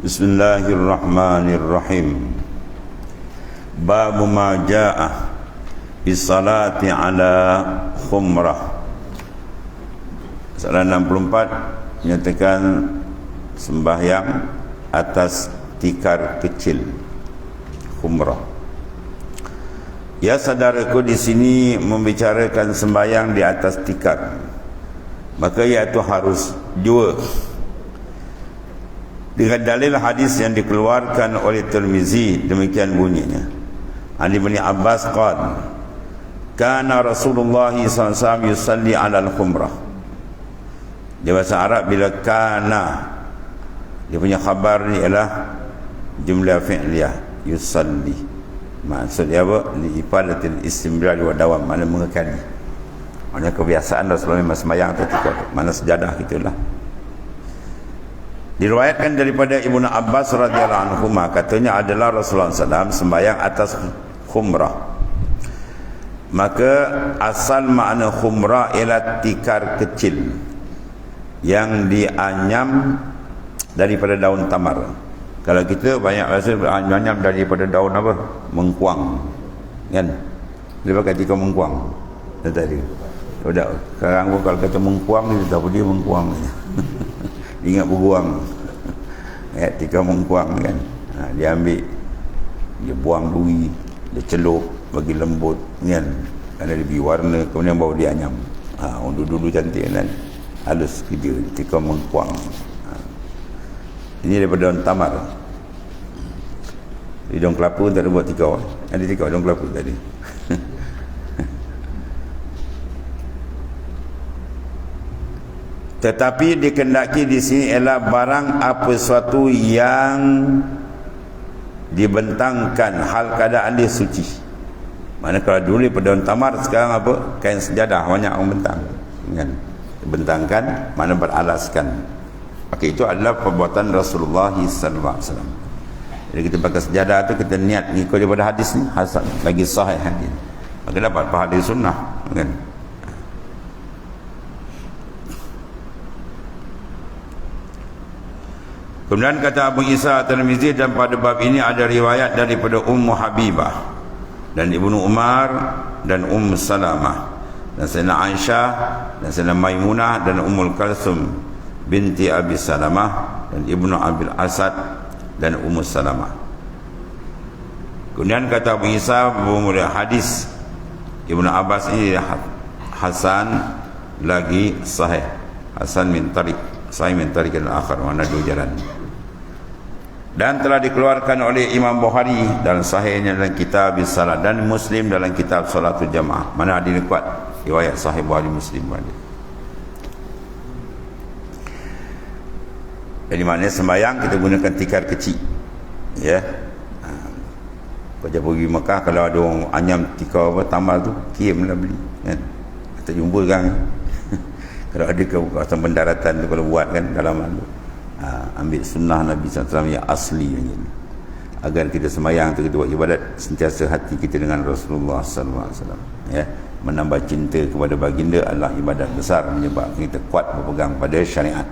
Bismillahirrahmanirrahim. Bab ma jaa bis salati ala khumrah. Soalan 64 menyatakan sembahyang atas tikar kecil khumrah. Ya saudaraku, di sini membicarakan sembahyang di atas tikar, maka iaitu harus dua. Dengan dalil hadis yang dikeluarkan oleh Tirmizi, demikian bunyinya. Ani bin Abbas qala kana Rasulullah sallallahu alaihi wasallam yusalli 'ala al-khumrah. Di bahasa Arab bila kana, dia punya khabar ni ialah jumlah fi'liyah yusalli. Maksud dia apa? Li ifadatil istimrar wa dawam, makna mengekali. Maknanya kebiasaan Rasulullah memang sembahyang ketika mana sejadah gitulah. Diriwayatkan daripada Ibnu Abbas radhiyallahu anhu, katanya adalah Rasulullah SAW sembahyang atas khumrah. Maka asal makna khumrah ialah tikar kecil yang dianyam daripada daun tamar. Kalau kita banyak rasa anyam daripada daun apa? Mengkuang. Kan? Dia pakai tikar mengkuang. Tadi. Sudah, sekarang pun kalau kata mengkuang, dia tak boleh mengkuang. Ingat berbuang. Tikar mengkuang kan. Dia ambil, dia buang duri, dia celup bagi lembut kan. Kerana dia beri warna, kemudian baru dia anyam. Dulu cantik kan. Halus kerja tikar mengkuang. Ini daripada daun tamar. Di daun kelapa pun tak ada buat tikar. Ada tikar daun kelapa tadi. Tetapi dikendaki di sini ialah barang apa suatu yang dibentangkan hal keadaan dia suci. Mana kalau dulu pada daun tamar, sekarang apa? Kain sejadah banyak orang bentang. Kan? Dibentangkan, mana beralaskan. Maka itu adalah perbuatan Rasulullah SAW. Jadi kita pakai sejadah tu, kita niat mengikut daripada hadis ni, hasan lagi sahih hadis. Maka dapat pahala sunnah. Kan? Kemudian kata Abu Isa At-Tirmizi, dan pada bab ini ada riwayat daripada Ummu Habibah dan Ibnu Umar dan Ummu Salamah dan Sayyidina Aisyah dan Sayyidina Maimunah dan Ummul Kalsum binti Abi Salamah dan Ibnu Abil Asad dan Ummu Salamah. Kemudian kata Abu Isa, bermula hadis Ibnu Abbas ini hasan lagi sahih, hasan min tariq, sahih min tariq al-akhar, mana dua jalan. Dan telah dikeluarkan oleh Imam Bukhari dalam sahihnya dalam kitab Salat, dan Muslim dalam kitab Salatul Jamaah. Mana hadis kuat, riwayat sahih Bukhari Muslim ada. Jadi maknanya sembahyang kita gunakan tikar kecil. Ya. Kau pergi Mekah, kalau ada orang anyam tikar apa tambal tu, kirimlah beli kan. Tak jumpa kan. Kalau ada ke kawasan pendaratan tu, kalau buat kan dalam tu. Ambil sunnah Nabi SAW yang asli macam ni, agar kita sembahyang tu, kita buat ibadat, sentiasa hati kita dengan Rasulullah SAW. Ya, menambah cinta kepada baginda adalah ibadat besar, menyebabkan kita kuat berpegang pada syariat.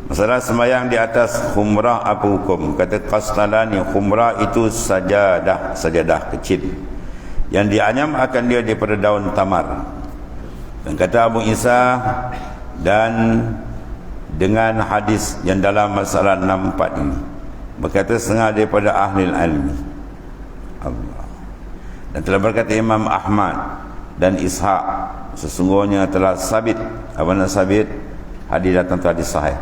Masalah sembahyang di atas khumrah apa hukum? Kata Qastalani, khumrah itu sajadah kecil yang dianyam akan dia daripada daun tamar. Dan kata Abu Isa, dan dengan hadis yang dalam masalah 64 ini berkata setengah daripada ahli ilmi Allah. Dan telah berkata Imam Ahmad dan Ishaq, sesungguhnya telah sabit, sabit hadis datang tu hadis sahih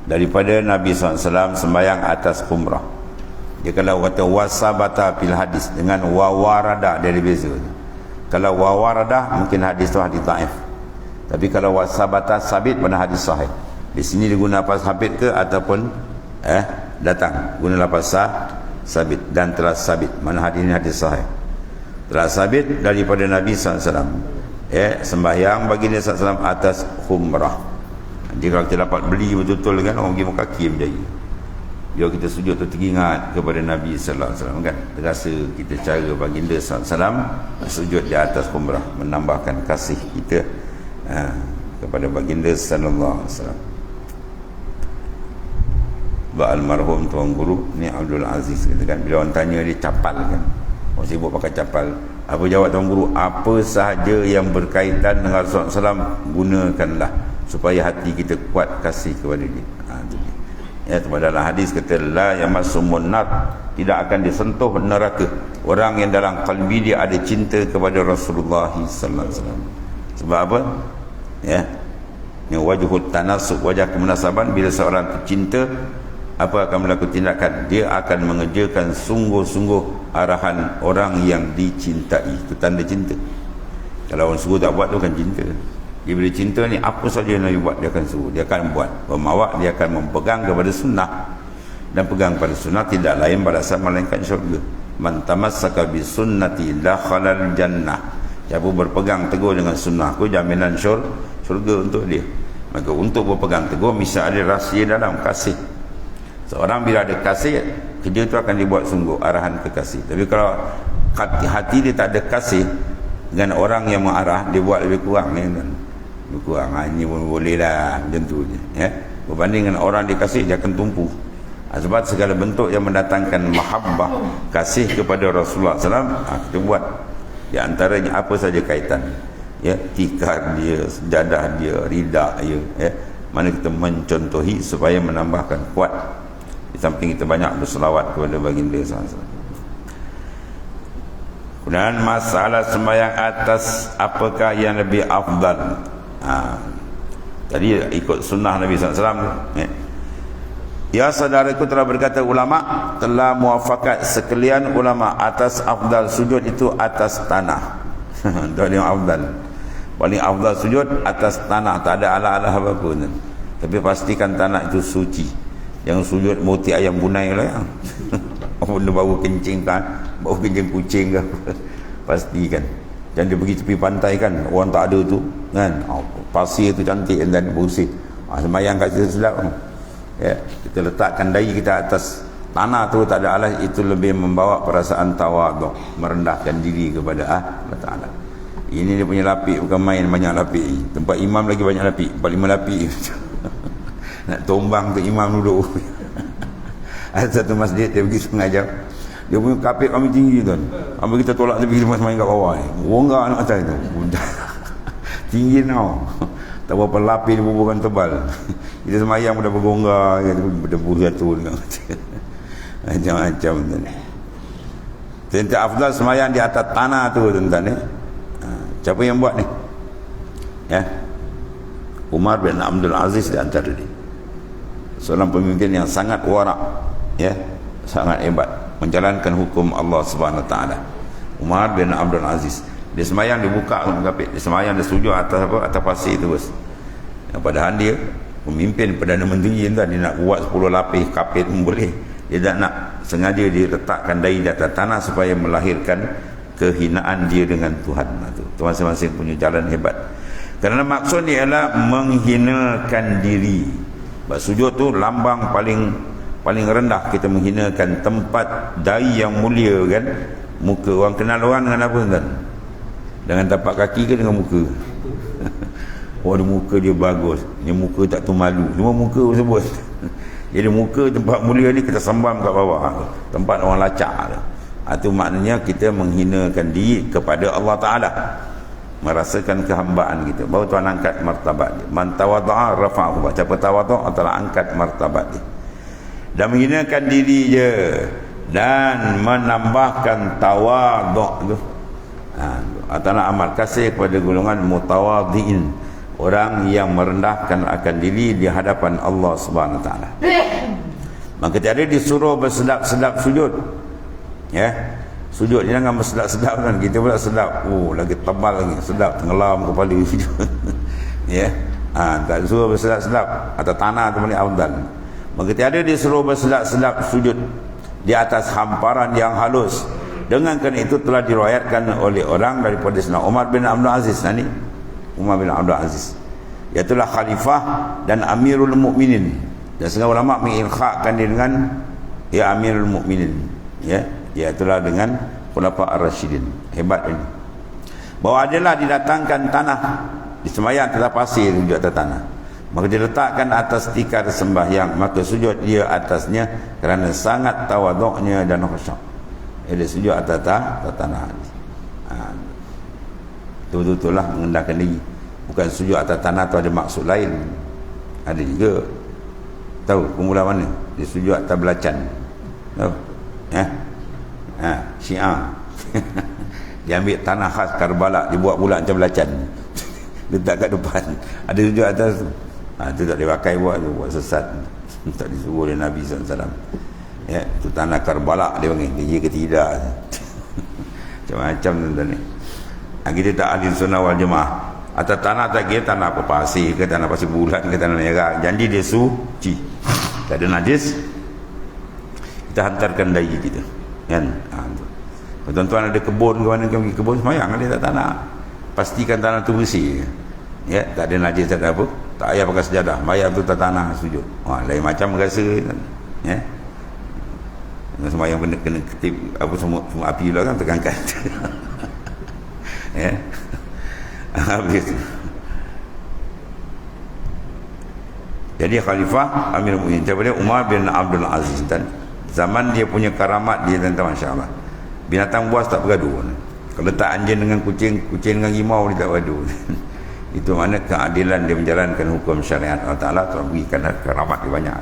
daripada Nabi SAW sembahyang atas khumrah. Dia kalau kata wasabata fil hadis dengan wawarada, dia ada beza. Kalau wawarada mungkin hadis tu hadis dhaif. Tapi kalau wasabata sabit, mana hadis sahih. Di sini diguna lafaz sabit ke ataupun datang guna lafaz sabit, dan telah sabit, mana hadis ini hadis sahih. Telah sabit daripada Nabi SAW sembahyang bagi Nabi SAW atas khumrah. Jadi kalau kita dapat beli betul-betul kan, orang pergi kaki berjaya. Bila kita sujud tu teringat kepada Nabi SAW kan, terasa kita cara baginda SAW sujud di atas khumrah, menambahkan kasih kita kepada baginda sallallahu alaihi wasallam. almarhum tuan guru ni Abdul Aziz kata kan, bila orang tanya dia capal kan, orang sibuk pakai capal, apa jawab tuan guru, apa sahaja yang berkaitan dengan Rasulullah SAW gunakanlah supaya hati kita kuat kasih kepada dia. Itu dia. Ya, dalam hadis kata la yamassumun nar, tidak akan disentuh neraka orang yang dalam kalbi dia ada cinta kepada Rasulullah sallallahu alaihi wasallam. Sebab apa? Ya. Ni wajhut tanasub, wajah kemunasaban. Bila seorang tu cinta, apa akan berlaku tindakan? Dia akan mengerjakan sungguh-sungguh arahan orang yang dicintai. Itu tanda cinta. Kalau orang suruh tak buat tu kan cinta. Dia bila cinta ni, apa saja yang Nabi buat dia akan suruh, dia akan buat. Bermawak, dia akan mempegang kepada sunnah, dan pegang pada sunnah tidak lain balasan melainkan syurga. Man tamassaka bi sunnati dakhalal jannah. Siapa berpegang teguh dengan sunnahku, jaminan syurga untuk dia. Maka untuk berpegang teguh mesti ada rahsia dalam kasih. Seorang bila ada kasih, kerja tu akan dibuat sungguh, arahan ke kasih. Tapi kalau hati dia tak ada kasih dengan orang yang mengarah, dia buat lebih kurang ni kan. Lebih kurang, ini pun boleh lah, macam tu je ya. Berbanding dengan orang dikasih, dia akan tumpu. Sebab segala bentuk yang mendatangkan mahabbah, kasih kepada Rasulullah SAW, kita buat. Di antaranya apa saja kaitan, ya, tikar dia, sejadah dia, rida dia, ya, mana kita mencontohi supaya menambahkan kuat. Di samping kita banyak berselawat kepada baginda SAW. Kemudian masalah sembahyang atas apakah yang lebih afdal. Tadi ikut sunnah Nabi SAW. Ya saudaraku, telah berkata ulama, telah muafakat sekalian ulama atas afdal sujud itu atas tanah. Paling afdal, paling afdal sujud atas tanah, tak ada ala-ala apa pun. Tapi pastikan tanah itu suci. Yang sujud moti ayam bunai lah yang benda bau kencing kan, bau kencing kucing ke. Pastikan. Jangan dia pergi tepi pantai kan, orang tak ada tu kan, pasir tu cantik dan bersih. Sembayang kat situ sedap. Ya, kita letakkan dahi kita atas tanah tu, tak ada alas, itu lebih membawa perasaan tawaduk, merendahkan diri kepada Allah Ta'ala. Ini dia punya lapik, bukan main banyak lapik. Tempat imam lagi banyak lapik, 4-5 lapik. Nak tombang tu imam duduk. Ada satu masjid dia pergi sengaja, dia punya kapit kami tinggi tuan. Apa kita tolak tepi, kita main kat bawah ni. Rongga nak atas tu. Tinggi tau. Tak berapa lapis dia bubuhkan tebal. Kita semayang dah bergongga, berdebu satu dengan macam-macam tu ni. Tentang afdal semayang di atas tanah tu tuan-tuan ni. Siapa yang buat ni? Ya. Umar bin Abdul Aziz di antara dia. Seorang pemimpin yang sangat warak, ya, sangat hebat menjalankan hukum Allah Subhanahu Wa Taala. Umar bin Abdul Aziz, dia semayang dibuka dengan kapit, dia semayang dia sujud atas apa, atas pasir tu bos. Padahal dia pemimpin Perdana Menteri tuan, dia nak buat 10 lapis kapit pun boleh. Dia tak nak, sengaja dia letakkan dahi di atas tanah supaya melahirkan kehinaan dia dengan Tuhan. Itu masing-masing punya jalan hebat. Kerana maksud dia adalah menghinakan diri. Sebab sujud tu lambang paling rendah, kita menghinakan tempat dahi yang mulia kan. Muka orang kenal orang dengan apa kan? Dengan tapak kaki ke dengan muka? Oh, muka dia bagus, dia muka tak tu malu, cuma muka tersebut. Jadi muka tempat mulia ni kita sambam kat bawah, tempat orang lacak tu. Itu maknanya kita menghinakan diri kepada Allah Ta'ala, merasakan kehambaan kita, baru Tuhan angkat martabat dia. Man tawadha'a rafa'ahu, siapa tawadhu' telah angkat martabat dia. Dan menghinakan diri je dan menambahkan tawadhu' tu. Adalah amal kasih kepada golongan mutawadhi'in, orang yang merendahkan akan diri di hadapan Allah Subhanahu Wa Taala. Maka tiada disuruh bersedap-sedap sujud. Ya. Sujud jangan bersedap-sedap kan, kita pula sedap. Oh, lagi tebal lagi, sedap tenggelam kepala sujud. Ya. Tak disuruh bersedap-sedap, atas tanah tu paling afdal. Maka tiada disuruh bersedap-sedap sujud di atas hamparan yang halus. Dengan kerana itu telah diriwayatkan oleh orang daripada Sayyidina Umar bin Abdul Aziz ni. Umar bin Abdul Aziz, iaitulah khalifah dan amirul mukminin. Dan setengah ulama mengilhaqkan dia dengan ya amirul mukminin, ya, iaitulah dengan khulafa ar-rasyidin. Hebat ini. Bahawa adalah didatangkan tanah, disemayang atas pasir di atas tanah. Maka diletakkan atas tikar sembahyang, maka sujud dia atasnya kerana sangat tawaduknya dan khusyuk. Dia sujud atas tanah. Betul-betul lah mengendahkan diri. Bukan sujud atas tanah tu ada maksud lain. Ada juga. Tahu kumpulan mana? Dia sujud atas belacan. Tahu? Syiah. Dia ambil tanah khas Karbala, dia buat pula macam belacan. Letak kat depan. Ada sujud atas tu. Itu tak dipakai buat tu, buat sesat. Tak disuruh oleh Nabi SAW. Ya, tu tanah Karbala dia panggil. Dia ke tidak. Macam-macam tuan-tuan ni. Kita tak ahli sunnah wal jemaah. Atas tanah tak kira tanah apa, pasir ke tanah pasir bulat ke tanah merah. Janji dia suci. Tak ada najis. Kita hantarkan daya kita. Kan? Tuan-tuan ada kebun ke mana, pergi kebun semayang dia tak tanah. Pastikan tanah tu bersih. Ya, tak ada najis, tak ada apa. Tak payah pakai sejadah. Mayat tu tak tanah sujud. Lain macam rasa. Ya. Semayang kena ketip apa semua api pula kan tekankan. Ya. Habis. Jadi khalifah Amirul Mukminin daripada Umar bin Abdul Aziz, dan zaman dia punya karamat dia tentang masya-Allah. Binatang buas tak bergaduh. Kalau letak anjing dengan kucing, kucing dengan rimau dia tak bergaduh. Itu mana keadilan dia menjalankan hukum syariat Allah Ta'ala. Telah berikan karamat dia banyak.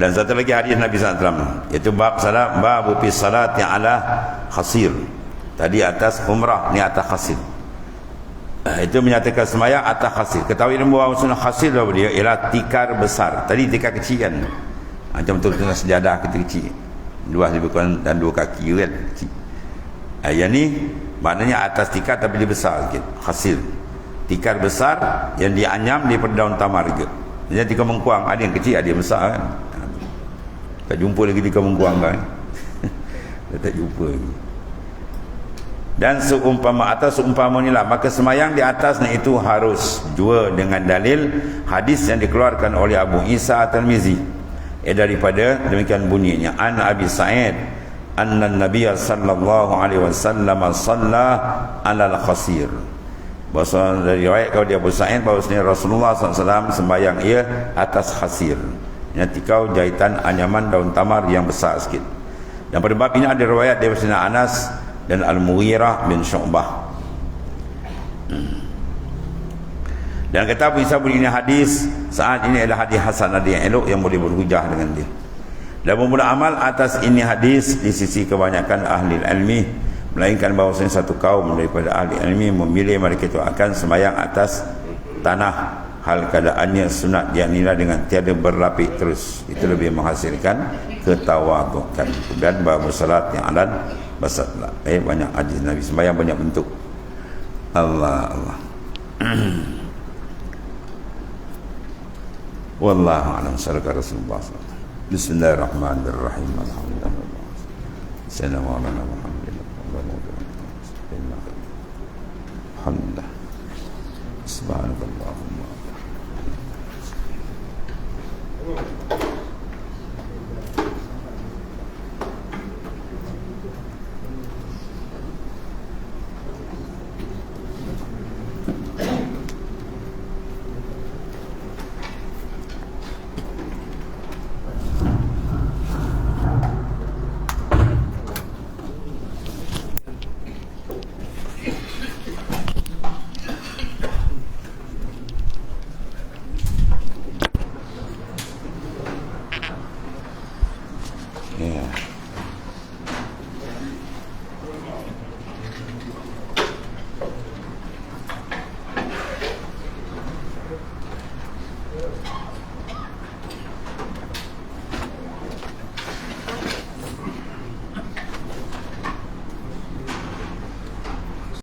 Dan satu lagi hadis Nabi SAW, iaitu bab salat, bab fi salat yang ala khasir. Tadi atas umrah, ni atas khasir. Itu menyatakan sembahyang atas khasir. Ketahui bahawa sunnah khasir dia ialah tikar besar. Tadi tikar kecil kan, macam betul-betul sejadah kecil-kecil, luas lebih kurang dan 2 kaki kan, kecil. Yang ni maknanya atas tikar tapi dia besar sikit, khasir. Tikar besar yang dianyam daripada daun tamar juga. Jadi tikar mengkuang, ada yang kecil ada yang besar kan. Tak jumpa lagi tikar mengkuang kan. Tak jumpa lagi. Dan seumpama ni lah, maka semayang di atasnya itu harus jua dengan dalil hadis yang dikeluarkan oleh Abu Isa At-Tirmizi. Daripada demikian bunyinya, an Abi Sa'id anna Nabiy sallallahu alaihi wasallam shalla 'ala al-khasir. Bahasa dari riwayat kau dia Abu Sa'id bahwasanya Rasulullah SAW sembahyang ia atas khasir. Ini tikau jahitan anyaman daun tamar yang besar sikit. Dan pada bab ini ada riwayat daripada Anas dan Al-Mughirah bin Syu'bah. Dan kata Abu Isa ini hadis saat ini adalah hadis hasan, hadis yang elok yang boleh berhujah dengan dia. Dan membuat amal atas ini hadis di sisi kebanyakan ahli ilmi, melainkan bahawasanya satu kaum daripada ahli ilmi memilih mereka itu akan sembahyang atas tanah hal keadaannya sunat yang nilai dengan tiada berlapik terus. Itu lebih menghasilkan ketawadukan. Dan bahawa salat yang alan basatlah. Banyak hadis Nabi sembahyang banyak bentuk. Allah. Wallahu a'lam. Sallallahu Rasulullah. Bismillahirrahmanirrahim. Alhamdulillah. Sallallahu alaihi wa sallam.